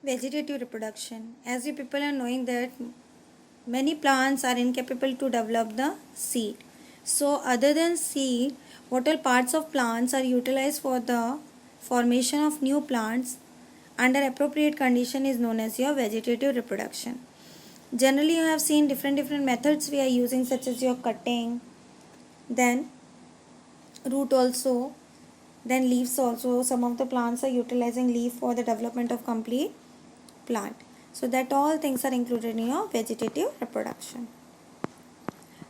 Vegetative reproduction. As you people are knowing that many plants are incapable to develop the seed. So other than seed, what all parts of plants are utilized for the formation of new plants under appropriate condition is known as your vegetative reproduction. Generally you have seen different methods we are using, such as your cutting, then root also, then leaves also. Some of the plants are utilizing leaf for the development of complete plant. So that all things are included in your vegetative reproduction.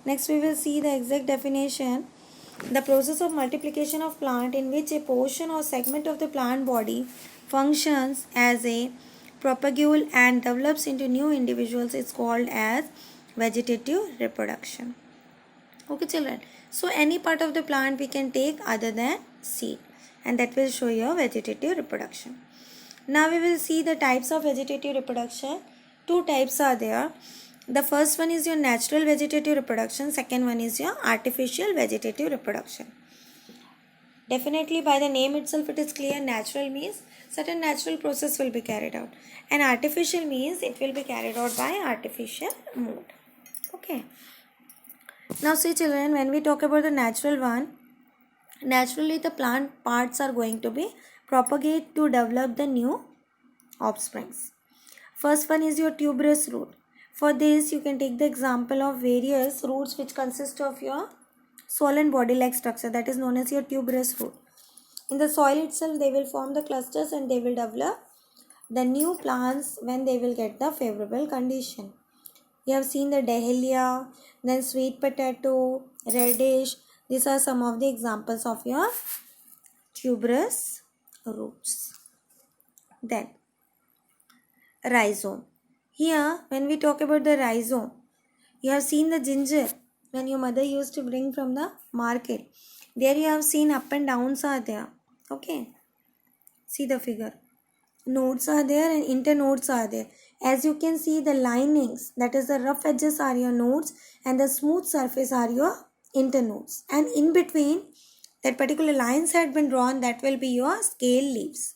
Next we will see the exact definition. The process of multiplication of plant in which a portion or segment of the plant body functions as a propagule and develops into new individuals is called as vegetative reproduction. Okay children, so any part of the plant we can take other than seed, and that will show your vegetative reproduction. Now we will see the types of vegetative reproduction. Two types are there. The first one is your natural vegetative reproduction. Second one is your artificial vegetative reproduction. Definitely by the name itself it is clear. Natural means certain natural process will be carried out, and artificial means it will be carried out by artificial mode. Okay. Now see children, when we talk about the natural one, naturally the plant parts are going to be propagate to develop the new offsprings. First one is your tuberous root. For this you can take the example of various roots which consist of your swollen body like structure, that is known as your tuberous root. In the soil itself they will form the clusters and they will develop the new plants when they will get the favorable condition. You have seen the dahlia, then sweet potato, radish. These are some of the examples of your tuberous roots. Then rhizome. Here when we talk about the rhizome, you have seen the ginger when your mother used to bring from the market. There you have seen up and downs are there. Okay. See the figure. Nodes are there and internodes are there. As you can see, the linings, that is the rough edges, are your nodes and the smooth surface are your internodes. And in between, that particular lines had been drawn, that will be your scale leaves.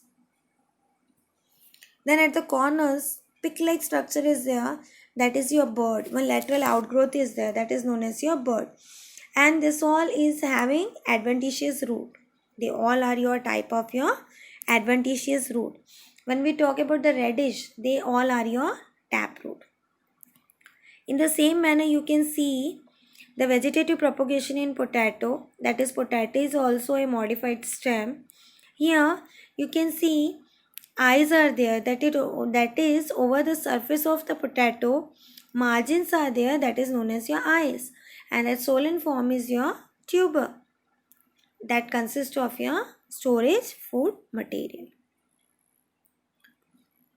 Then at the corners, pick-like structure is there, that is your bud. One lateral outgrowth is there, that is known as your bud. And this all is having adventitious root. They all are your type of your adventitious root. When we talk about the radish, they all are your taproot. In the same manner, you can see the vegetative propagation in potato. That is, potato is also a modified stem. Here, you can see eyes are there. That is over the surface of the potato. Margins are there. That is known as your eyes. And that swollen form is your tuber. That consists of your storage food material.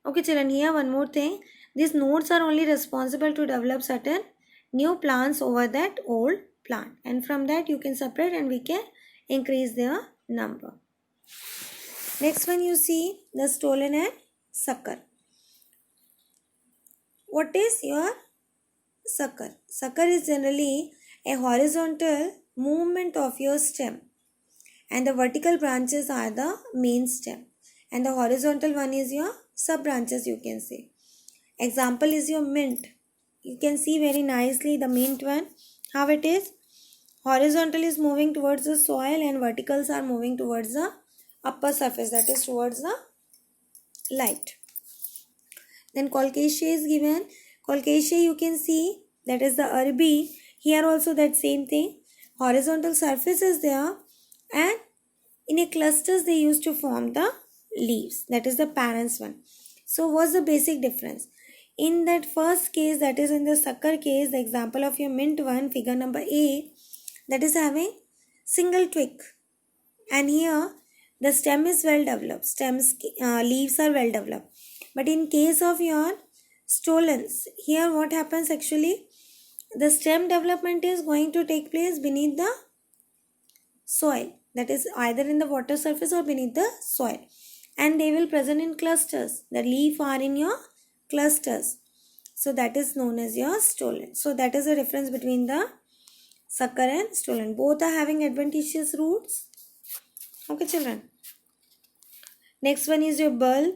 Okay children, here one more thing. These nodes are only responsible to develop certain new plants over that old plant. And from that you can separate and we can increase their number. Next one you see the stolon and sucker. What is your sucker? Sucker is generally a horizontal movement of your stem. And the vertical branches are the main stem. And the horizontal one is your sub branches, you can say. Example is your mint. You can see very nicely the mint one, how it is. Horizontal is moving towards the soil and verticals are moving towards the upper surface, that is towards the light. Then colcaceae is given. Colcaceae you can see, that is the arabi. Here also that same thing. Horizontal surface is there and in a clusters they used to form the leaves, that is the parents one. So what's the basic difference? In that first case, that is in the sucker case, the example of your mint one, figure number 8, that is having single twig. And here the stem is well developed, leaves are well developed. But in case of your stolons, here what happens actually, the stem development is going to take place beneath the soil. That is either in the water surface or beneath the soil. And they will present in clusters. The leaf are in your clusters. So that is known as your stolon. So that is the difference between the sucker and stolon. Both are having adventitious roots. Okay children. Next one is your bulb.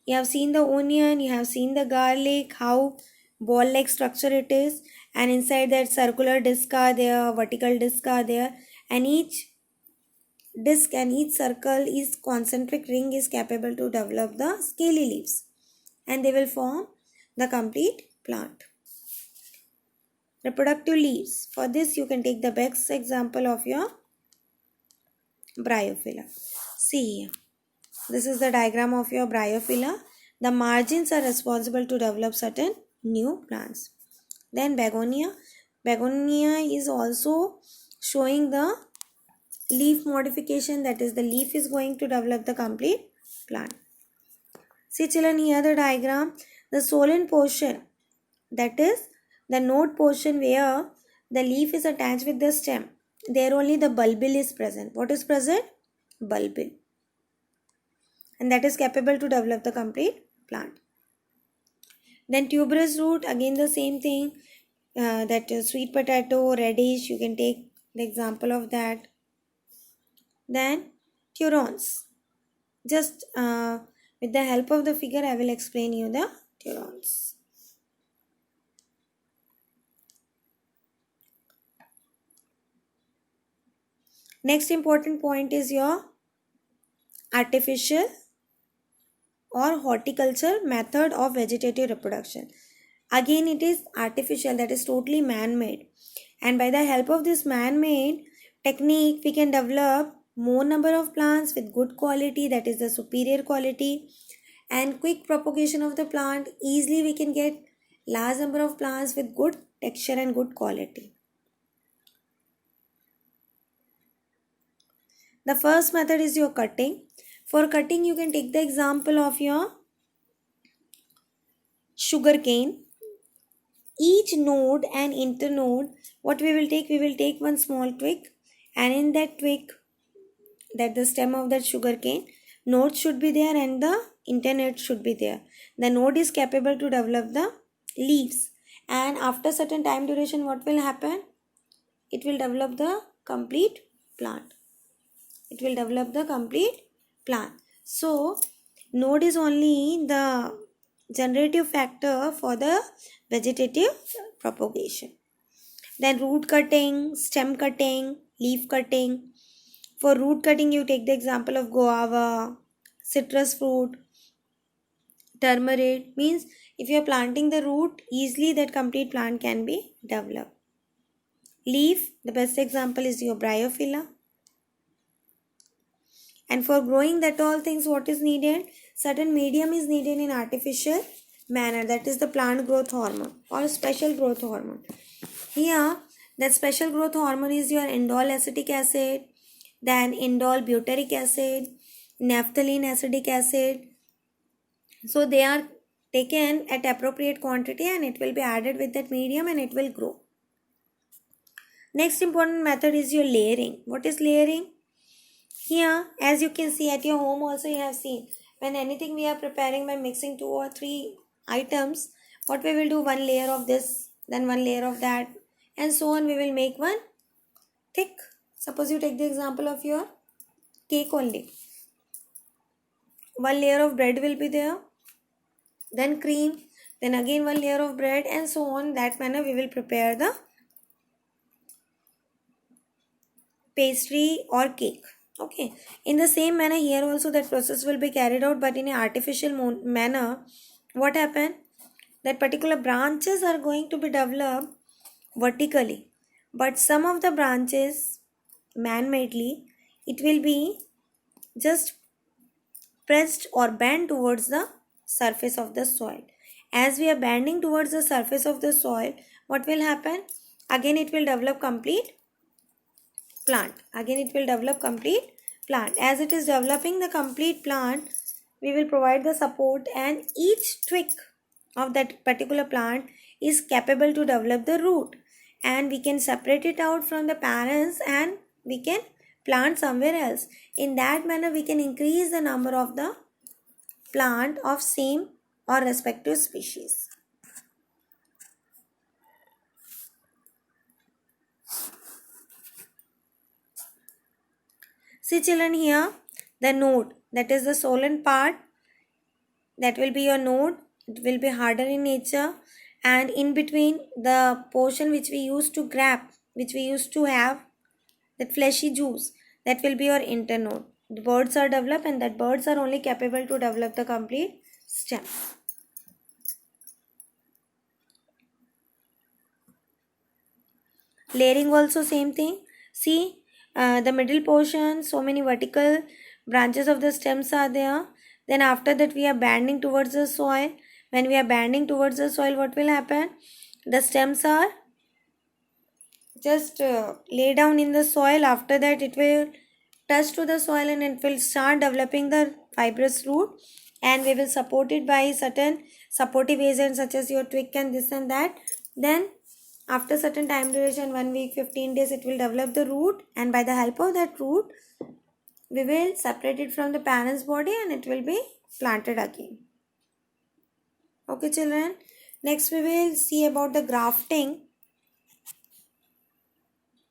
You have seen the onion, you have seen the garlic, how ball like structure it is, and inside that circular disc are there, vertical disc are there, and each disc and each circle is concentric ring is capable to develop the scaly leaves, and they will form the complete plant. Reproductive leaves. For this you can take the best example of your bryophylla. See here. This is the diagram of your bryophylla. The margins are responsible to develop certain new plants. Then begonia. Begonia is also showing the leaf modification, that is the leaf is going to develop the complete plant. See children, here the diagram, the solen portion, that is the node portion where the leaf is attached with the stem. There only the bulbil is present. What is present? Bulbil. And that is capable to develop the complete plant. Then tuberous root, again the same thing. That is sweet potato, radish, you can take the example of that. Then turons. Just with the help of the figure, I will explain you the turons. Next important point is your artificial or horticulture method of vegetative reproduction. Again, it is artificial, that is totally man-made. And by the help of this man-made technique, we can develop more number of plants with good quality, that is the superior quality, and quick propagation of the plant. Easily we can get large number of plants with good texture and good quality. The first method is your cutting. For cutting, you can take the example of your sugar cane. Each node and internode, what we will take one small twig, and in that twig, that the stem of that sugar cane, node should be there and the internode should be there. The node is capable to develop the leaves, and after certain time duration, what will happen? It will develop the complete plant. It will develop the complete plant. So, node is only the generative factor for the vegetative propagation. Then root cutting, stem cutting, leaf cutting. For root cutting, you take the example of guava, citrus fruit, turmeric. Means if you are planting the root, easily that complete plant can be developed. Leaf, the best example is your bryophylla. And for growing that all things, what is needed? Certain medium is needed in artificial manner, that is the plant growth hormone or special growth hormone. Here, that special growth hormone is your indole acetic acid, then indole butyric acid, naphthalene acetic acid. So they are taken at appropriate quantity and it will be added with that medium and it will grow. Next important method is your layering. What is layering? Here, as you can see at your home also you have seen, when anything we are preparing by mixing 2 or 3 items, what we will do, one layer of this, then one layer of that, and so on, we will make one thick. Suppose you take the example of your cake only. One layer of bread will be there, then cream, then again one layer of bread, and so on. That manner we will prepare the pastry or cake. Okay, in the same manner here also that process will be carried out, but in an artificial manner. What happened? That particular branches are going to be developed vertically, but some of the branches man-madely, it will be just pressed or bent towards the surface of the soil. As we are bending towards the surface of the soil, what will happen? Again it will develop complete plant. Again it will develop complete plant. As it is developing the complete plant, we will provide the support, and each twig of that particular plant is capable to develop the root, and we can separate it out from the parents and we can plant somewhere else. In that manner we can increase the number of the plant of same or respective species. See children, here the node, that is the solen part, that will be your node. It will be harder in nature, and in between the portion which we used to grab, which we used to have, that fleshy juice, that will be your internode. The buds are developed, and that buds are only capable to develop the complete stem. Layering also same thing. See, the middle portion, so many vertical branches of the stems are there. Then after that we are bending towards the soil. When we are bending towards the soil, what will happen? The stems are just lay down in the soil. After that it will touch to the soil and it will start developing the fibrous root, and we will support it by certain supportive agents such as your twig and this and that. Then after certain time duration, 1 week, 15 days, it will develop the root, and by the help of that root we will separate it from the parent's body and it will be planted again. Okay children, next we will see about the grafting.